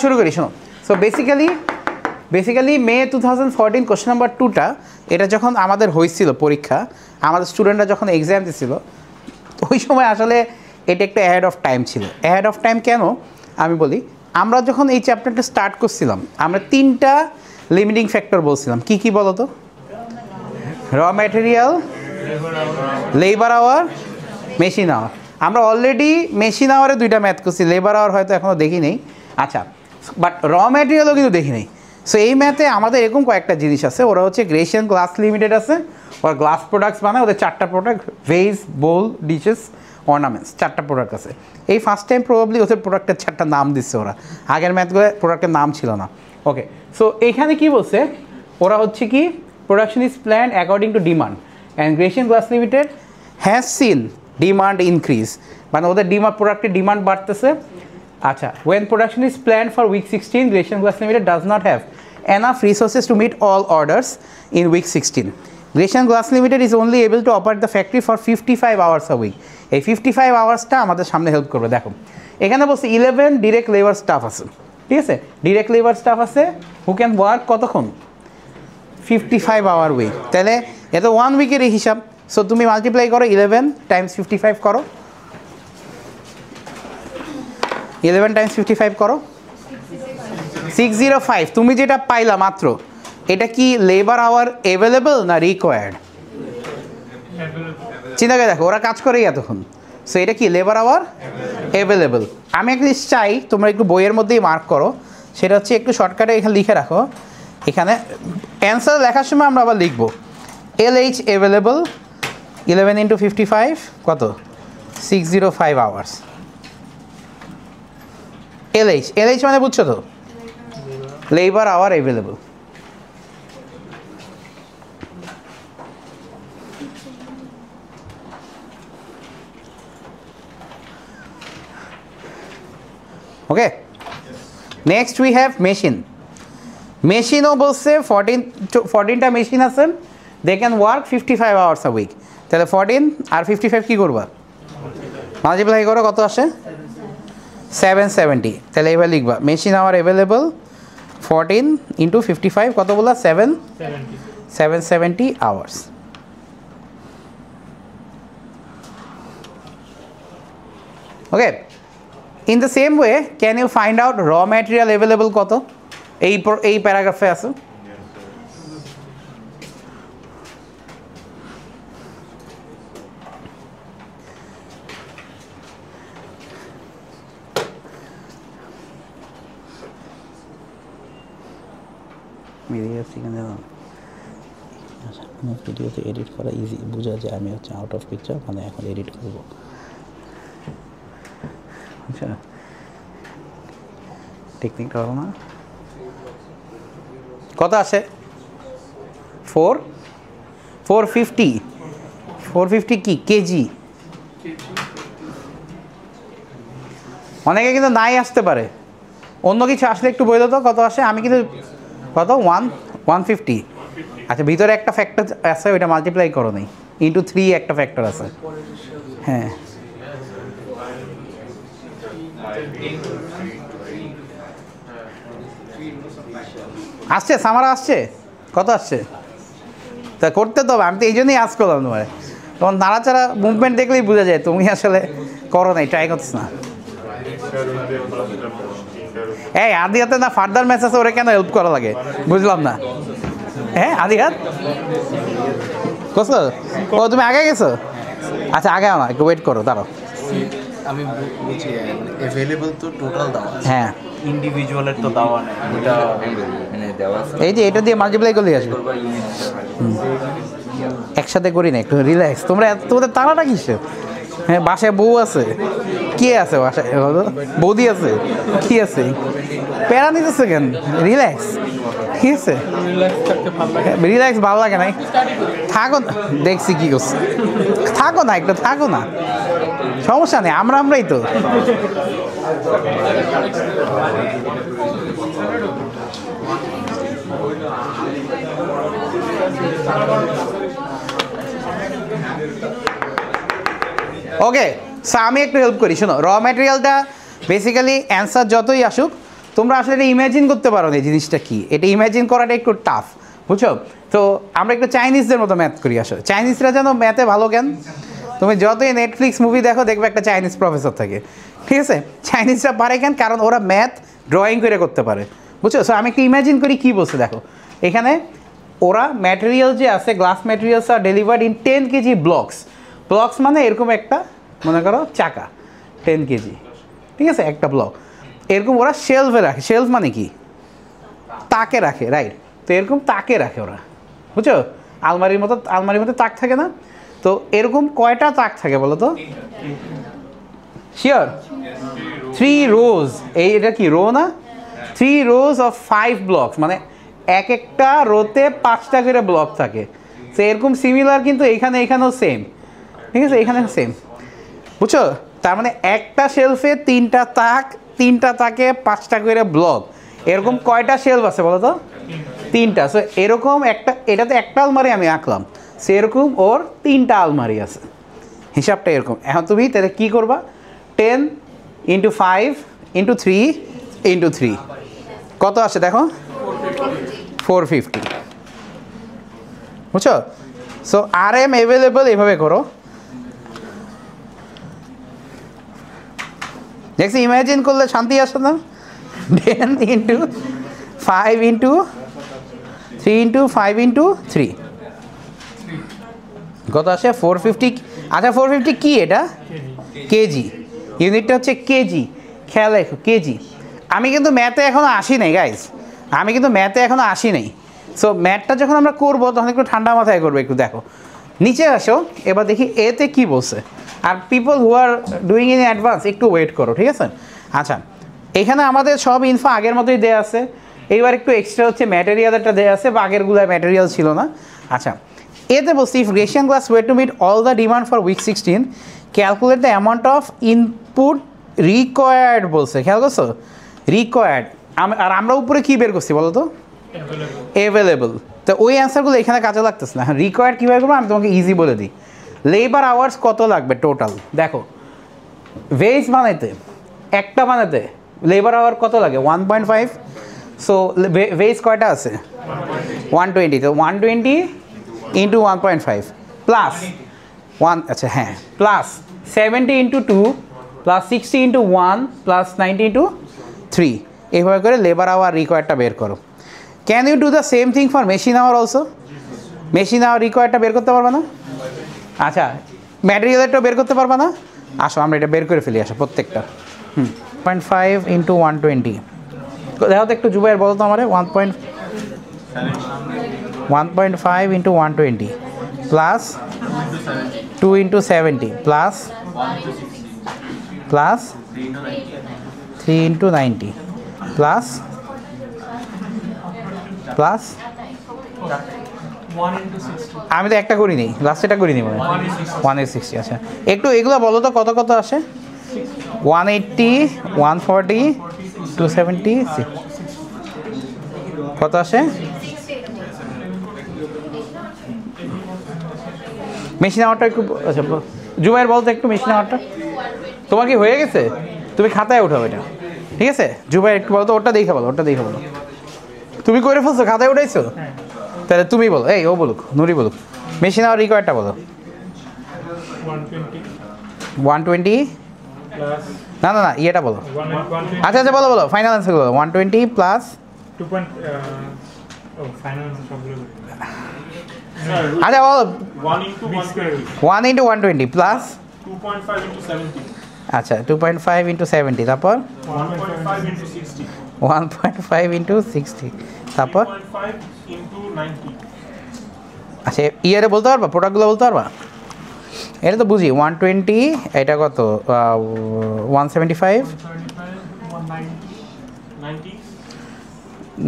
শুরু করি শোনো। সো বেসিক্যালি মে 2014 কোশ্চেন নাম্বার 2টা এটা যখন আমাদের হয়েছিল পরীক্ষা, আমাদের স্টুডেন্টরা যখন এক্সাম দিছিল, ওই সময় আসলে এটা একটা অ্যাহেড অফ টাইম ছিল। অ্যাহেড অফ টাইম কেন আমি বলি, আমরা যখন এই চ্যাপ্টারটা স্টার্ট করছিলাম আমরা 3টা লিমিটিং ফ্যাক্টর বলছিলাম। কি কি বলো তো? Raw material, labour hour, machine hour. আমরা অলরেডি মেশিন আওয়ারে 2টা ম্যাথ করছি, লেবার আওয়ার হয়তো এখনও দেখি নেই। আচ্ছা, বাট র ম্যাটেরিয়ালও কিন্তু দেখি নেই। সো এই ম্যাথে আমাদের এরকম কয়েকটা জিনিস আছে। ওরা হচ্ছে গ্রেশিয়ান গ্লাস লিমিটেড আছে, ওরা গ্লাস প্রোডাক্টস বানায়, ওদের 4টা প্রোডাক্ট, ভেজ, বোল, ডিশেস, অর্নামেন্টস, 4টা প্রোডাক্ট আছে। এই ফার্স্ট টাইম প্রবাবলি ওদের প্রোডাক্টের 4টা নাম দিচ্ছে ওরা, আগের ম্যাথগুলো প্রোডাক্টের নাম ছিল না। ওকে, সো এইখানে কি বলছে ওরা হচ্ছে কি, production is planned according to demand and Grecian glass limited has seen demand increase, মানে ওদের প্রোডাক্টের ডিমান্ড বাড়তেছে। আচ্ছা, when production is planned for week 16, Gratian Glass Limited does not have enough resources to meet all orders in week 16. Gratian Glass Limited is only able to operate the factory for 55 hours a week. এই 55 আওয়ার্সটা আমাদের সামনে help করবে। দেখো এখানে বলছে 11 direct labour staff আছে, ঠিক আছে? ডিরেক্ট লেবার স্টাফ আছে হু ক্যান ওয়ার্ক কতক্ষণ? 55 আওয়ার উইক। তাহলে এত 1 উইকের হিসাব। সো তুমি মাল্টিপ্লাই করো, 11 টাইমস 55 করো, 11 টাইমস 55 করো, 605। তুমি যেটা পাইলা মাত্র, এটা কি লেবার আওয়ার অ্যাভেলেবল না রিকোয়ার্ড? চিন্তা করে দেখো, ওরা কাজ করেই এতক্ষণ। সো এটা কি লেবার আওয়ার অ্যাভেলেবল। আমি একটা জিনিস চাই তোমরা একটু বইয়ের মধ্যেই মার্ক করো, সেটা হচ্ছে একটু শর্টকাটে এখানে লিখে রাখো। এখানে অ্যান্সার লেখার সময় আমরা আবার লিখবো LH অ্যাভেলেবল 11 × 55 কত? 605 আওয়ার্স। LH মানে বুঝছো তো? Labour hour available. Okay, next we have machine. মেশিনও বলছে 14টা মেশিন আছে, they can work 55 hours a week. তাহলে 14 আর 55 কী করবা? মাল্টিপ্লাই করো, কত আসে? 770। তাহলে এবার লিখবা মেশিন আওয়ার অ্যাভেলেবল 14 × 55 কত বলা? 770 hours. Okay, in the same way can you find out raw material available কত? এই প্যারাগ্রাফে আছে। ভিডিওতে এডিট করা ইজি, বোঝা যায় আমি হচ্ছে আউট অফ পিকচার, মানে এখন এডিট করবো। আচ্ছা, টেকনিকটা হলো না। কত আসে? 450 কি কেজি? অনেকে কিন্তু নাই আসতে পারে, অন্য কিছু আসলে একটু বলে তো কত আসে। আমি কিন্তু কত 150। আচ্ছা, ভিতরে একটা ফ্যাক্টর আছে, ওইটা মাল্টিপ্লাই করো নেই, × 3 একটা ফ্যাক্টর আছে। হ্যাঁ, আসছে, সামারা আসছে, কত আসছে? তা করতে তো হবে, আমি তো এই জন্যই আজ করলাম তোমার। তখন নাড়াচাড়া মুভমেন্ট দেখলেই বোঝা যায় তুমি আসলে করো নাই, ট্রাই করছিস না। এই আদি হাতে না ফার্দার ম্যাচ আছে, ওরা কেন হেল্প করা লাগে বুঝলাম না। হ্যাঁ, আদি হাত করছো? ও তুমি আগে গেছো? আচ্ছা, আগে না, একটু ওয়েট করো, দাঁড়াও। আমি বলছি অ্যাভেলেবল তো টোটাল দাও, হ্যাঁ, ইন্ডিভিজুয়ালের তো দেওয়া নেই, ওটা মানে দেওয়া। এই যে এটা দিয়ে মাল্টিপ্লাই করলেই আসবে। একসাথে করি না, একটু রিল্যাক্স। তোমাদের তাড়াটা কিসে? হ্যাঁ, বাসায় বউ আছে, কে আছে বাসায়? বৌদি আছে, কি আছে? প্যারা নিতেছে কেন? রিল্যাক্স, ঠিক আছে? রিল্যাক্স ভালো লাগে নাই? থাকো, দেখছি কি করছে। থাকো না, একটু থাকো না, সমস্যা নেই, আমরাই তো। ওকে, সো আমি একটু হেল্প করি। শোনো, র ম্যাটেরিয়ালটা বেসিক্যালি অ্যান্সার যতই আসুক তোমরা আসলে এটা ইমাজিন করতে পারো না এই জিনিসটা কি, এটা ইমাজিন করাটা একটু টাফ, বুঝছো? তো আমরা একটু চাইনিজদের মতো ম্যাথ করি আসলে। চাইনিজরা যেন ম্যাথে ভালো জ্ঞান, তুমি যতই নেটফ্লিক্স মুভি দেখো দেখবে একটা চাইনিজ প্রফেসর থাকে, ঠিক আছে? চাইনিজরা পারে কেন? কারণ ওরা ম্যাথ ড্রয়িং করে করতে পারে, বুঝছো? সো আমি একটু ইমাজিন করি কী বলছে দেখো এখানে। ওরা ম্যাটেরিয়াল যে আছে, glass materials are delivered in 10 KG blocks. Blocks মানে এরকম একটা, মনে করো চাকা 10 কেজি, ঠিক আছে, একটা ব্লক। এরকম ওরা শেলফে রাখে। শেলফ মানে কি? তাকে রাখে, রাইট? তো এরকম তাকে রাখে ওরা, বুঝছো? আলমারির মতো তাক থাকে না? তো এরকম কয়টা তাক থাকে বলো তো? শিওর? 3 রোজ। এটা কি রো না? 3 রোজ অফ 5 ব্লকস, মানে এক একটা রোতে 5টা করে ব্লক থাকে। তো এরকম সিমিলার কিন্তু এখানেও সেম, ঠিক আছে? এখানেও সেম, বুঝছো? তার মানে একটা শেলফে 3টা তাক, 3টা তাকে 5টা করে ব্লক। এরকম কয়টা শেলফ আছে বলো তো? 3টা। সো এরকম একটা, এটাতে একটা আলমারি আমি আঁকলাম, সেরকম ওর 3টা আলমারি আছে। হিসাবটা এরকম। এখন তুমি তাহলে কী করবা? 10 × 5 × 3 × 3 কত আসে দেখো? 450, বুঝছো? সো RM অ্যাভেলেবল এভাবে করো। দেখছি ইমাজিন করলে শান্তি আসে না? 10 × 5 × 3 × 5 × 3 কত আসে? 450। আচ্ছা 450 কি এটা? কেজি। ইউনিটটা হচ্ছে কেজি। খেয়াল রাখো কেজি। আমি কিন্তু ম্যাথে এখনও আসি নাই গাইজ, আমি কিন্তু ম্যাথে এখনও আসি নাই। সো ম্যাথটা যখন আমরা করবো তখন একটু ঠান্ডা মাথায় করবো। একটু দেখো নিচে আসো, এবার দেখি এতে কি বলছে। আর people who are doing in advance একটু ওয়েট করো, ঠিক আছে? আচ্ছা এখানে আমাদের সব ইনফো আগের মতোই দেওয়া আছে। এইবার একটু এক্সট্রা হচ্ছে ম্যাটেরিয়ালটা দেওয়া আছে, বা আগেরগুলোয় ম্যাটেরিয়াল ছিল না। আচ্ছা এতে বলছি if Grecian glass way to meet all the demand for week 16 calculate the amount of input required বলছে। খেয়াল করছো? রিকোয়ার্ড। আর আমরা উপরে কী বের করছি বলো তো? অ্যাভেলেবল। তো ওই অ্যান্সারগুলো এখানে কাজে লাগতেছে না। হ্যাঁ রিকোয়ার্ড কীভাবে করবো আমি তোমাকে ইজি বলে দিই। লেবার আওয়ার্স কত লাগবে টোটাল? দেখো ভেজ বানাইতে, একটা বানাতে লেবার আওয়ার কত লাগে? 1.5। সো ভেজ কয়টা আছে? 120। তো 120 × 1.5 প্লাস 1, আচ্ছা হ্যাঁ, প্লাস 70 × 2 প্লাস 60 × 1 প্লাস 90 × 3। এইভাবে করে লেবার আওয়ার রিকোয়ার্ডটা বের করো। Can you do the same thing for machine hour also? Machine hour রিকোয়ার্ডটা বের করতে পারবে না? আচ্ছা ম্যাটেরিয়ালটাও বের করতে পারবে না? আসো আমরা এটা বের করে ফেলি, আসো প্রত্যেকটা। 0.5 × 120 দেখো তো একটু জুবাইর বলো তো আমারে। 1.5 × 120 প্লাস 2 × 70 প্লাস 3 × 90 প্লাস আমি তো একটা করিনি, লাস্টেটা করিনি মনে হয়। 160। আচ্ছা একটু এগুলো বলো তো কত কত আসে? 180, 140, 270 কত আসে? মেশিন আওয়ারটা একটু, আচ্ছা জুবাইর বলতো একটু মেশিন আওয়ারটা। তোমার কি হয়ে গেছে? তুমি খাতায় উঠাও এটা, ঠিক আছে? জুবাইর একটু বলো তো, ওটা দেখে বলো, ওটা দেখে বলো। তুমি করে ফেলছো, খাতায় উঠাইছো? তাহলে তুমি বলো, এই ও বলুক, নুরি বলুক। মেশিন আওয়ার রিকোয়ার্ডটা বলো। 120 না না না ইয়েটা বলো। আচ্ছা আচ্ছা বলো বলো, ফাইনাল অ্যান্সার বলো। 120 প্লাস 2. ফাইনাল সবগুলো আচ্ছা বলো। 1 × 120 1 × 120 প্লাস 2.5 × 70 আচ্ছা 2.5 × 70 তারপর 1.5 × 60 1.5 × 60 তারপর 2.5 × 90 আচ্ছা ইয়ারে বলতে পারবা? প্রোডাক্টগুলো বলতে পারবা? এটা তো বুঝি 120, এটা কত 175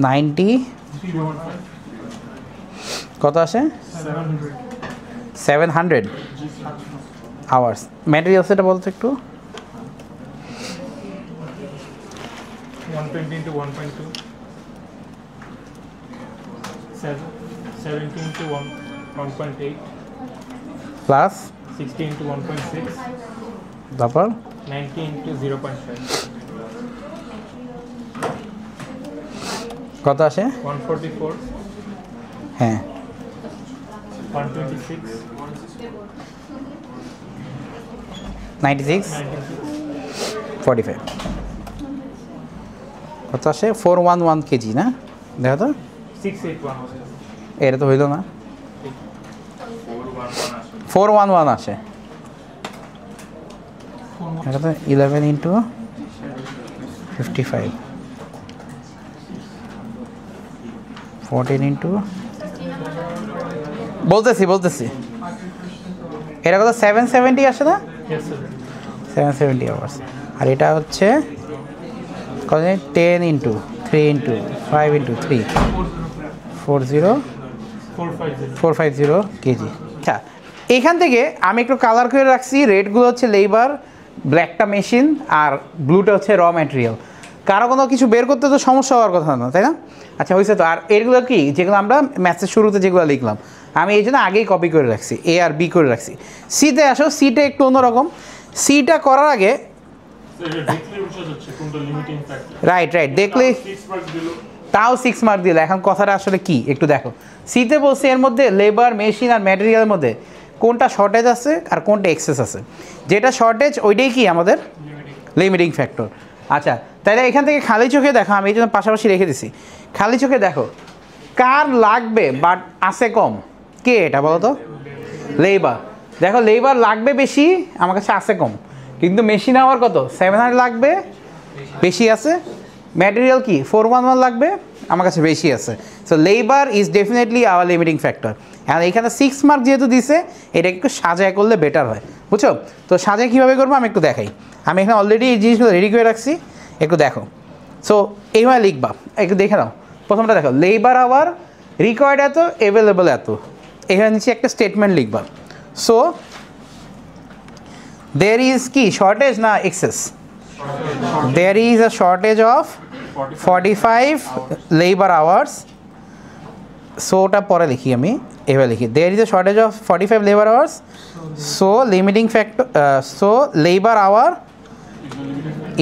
90 কত আসে? 700 আওয়ার্স। ম্যাটেরিয়ালস এটা বলতো একটু। 120 × 1.2 17 × 1.8 প্লাস 60 × 1.6 তারপর 90 × 0.5 কত আসে? 144, হ্যাঁ 126, 96 96, 45 কত আসে? 411 কেজি না? দেখো তো 681. এটা তো হইল না, 411 আসে। এটা তো 11 ইন্টু 55, 14 ইন্টু বলতেছি এটা কত? 770 আসে না? Yes, sir. 770 আওয়ার্স। আর এটা হচ্ছে কত? 10 ইন্টু 3 ইন্টু 5 ইন্টু 3, 450 কেজি। আচ্ছা, এইখান থেকে আমি একটু কালার করে রাখছি। রেডগুলো হচ্ছে লেবার, ব্ল্যাকটা মেশিন, আর ব্লুটা হচ্ছে র ম্যাটেরিয়াল। কারো কোনো কিছু বের করতে তো সমস্যা হওয়ার কথা না, তাই না? আচ্ছা হয়েছে তো। আর এগুলো কি, যেগুলো আমরা ম্যাথসের শুরুতে যেগুলো লিখলাম, আমি এই জন্য আগেই কপি করে রাখছি, এ আর বি করে রাখছি। সিতে আসো, সিটা একটু অন্যরকম। সিটা করার আগে রাইট দেখলে তাও 6 মার্ক দিল। এখন কথাটা আসলে কি একটু দেখো। সিতে বলছে এর মধ্যে লেবার, মেশিন আর ম্যাটেরিয়ালের মধ্যে কোনটা শর্টেজ আছে আর কোনটা এক্সেস আছে। যেটা শর্টেজ ওইটাই কি আমাদের লিমিটিং ফ্যাক্টর। আচ্ছা, তাহলে এখান থেকে খালি চোখে দেখো, আমি এই জন্য পাশাপাশি রেখে দিছি। খালি চোখে দেখো কার লাগবে বাট আছে কম, কে এটা বলো তো? লেবার। দেখো লেবার লাগবে বেশি, আমার কাছে আছে কম। কিন্তু মেশিন আওয়ার কত? 700 লাগবে, বেশি আছে। ম্যাটেরিয়াল কি 411 লাগবে, আমার কাছে বেশি আছে। So labour is definitely our limiting factor. আর এখানে 6 মার্ক যেহেতু দিছে, এটা একটু সাজায় করলে বেটার হয়, বুঝছো? তো সাজায় কীভাবে করবো আমি একটু দেখাই। আমি এখানে অলরেডি এই জিনিসগুলো রেডি করে রাখছি, একটু দেখো। সো এইভাবে লিখবা, একটু দেখে নাও। প্রথমটা দেখো, লেবার আওয়ার রিকোয়ার্ড এত, অ্যাভেলেবল এত। এখানে নিচে একটা স্টেটমেন্ট লিখবা। সো there is কি শর্টেজ না excess? there is a shortage of 45 labor hours. So ওটা পরে লিখি, আমি এভাবে লিখি, there is a shortage of 45 labor hours, so limiting factor, so labor hour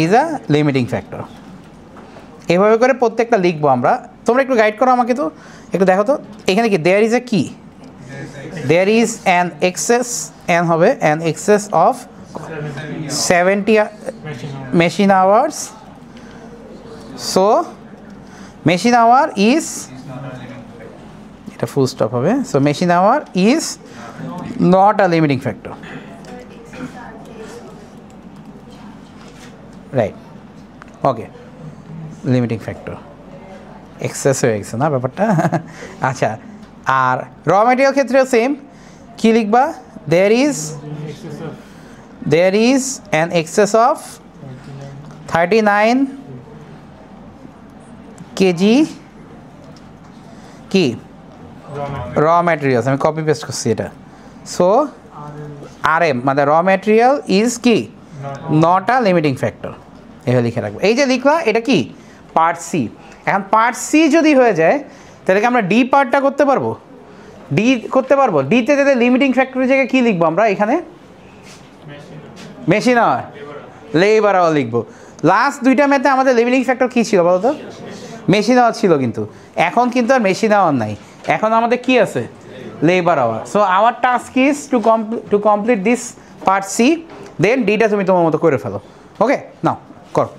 is a limiting factor. এভাবে করে প্রত্যেকটা লিখবো আমরা। তোমরা একটু গাইড করো আমাকে, তো একটু দেখো তো এখানে কি there is a কি, there is an excess, and হবে an excess of 70 machine hours. So machine hour is, এটা ফুল স্টপ হবে। So machine hour is not a limiting factor, right? Okay, limiting factor excess হয়ে গেছে না ব্যাপারটা। আচ্ছা, আর র ম্যাটেরিয়াল ক্ষেত্রেও সেম। কি লিখবা? there is an excess of 39 kg কি র ম্যাটেরিয়ালস। আমি কপি পেস্ট করছি এটা। সো RM মানে র ম্যাটেরিয়াল ইজ কি নট আ লিমিটিং ফ্যাক্টর। এভাবে লিখে রাখবো। এই যে লিখলা, এটা কি পার্ট সি। এখন পার্ট সি যদি হয়ে যায়, তাহলে কি আমরা ডি পার্টটা করতে পারবো? ডি করতে পারবো। ডিতে তাহলে লিমিটিং ফ্যাক্টরের জায়গায় কী লিখবো আমরা? এখানে মেশিন আওয়ার, লেবার আওয়ার লিখবো। লাস্ট দুইটা ম্যাথে আমাদের লিমিটিং ফ্যাক্টর কী ছিল বলো তো? মেশিন আওয়ার ছিল, কিন্তু এখন কিন্তু আর মেশিন আওয়ার নাই। এখন আমাদের কি আছে? Labour hour. So our task is to complete this part C, then ডিটা তুমি তোমার মতো করে ফেলো। ওকে, নাও করো।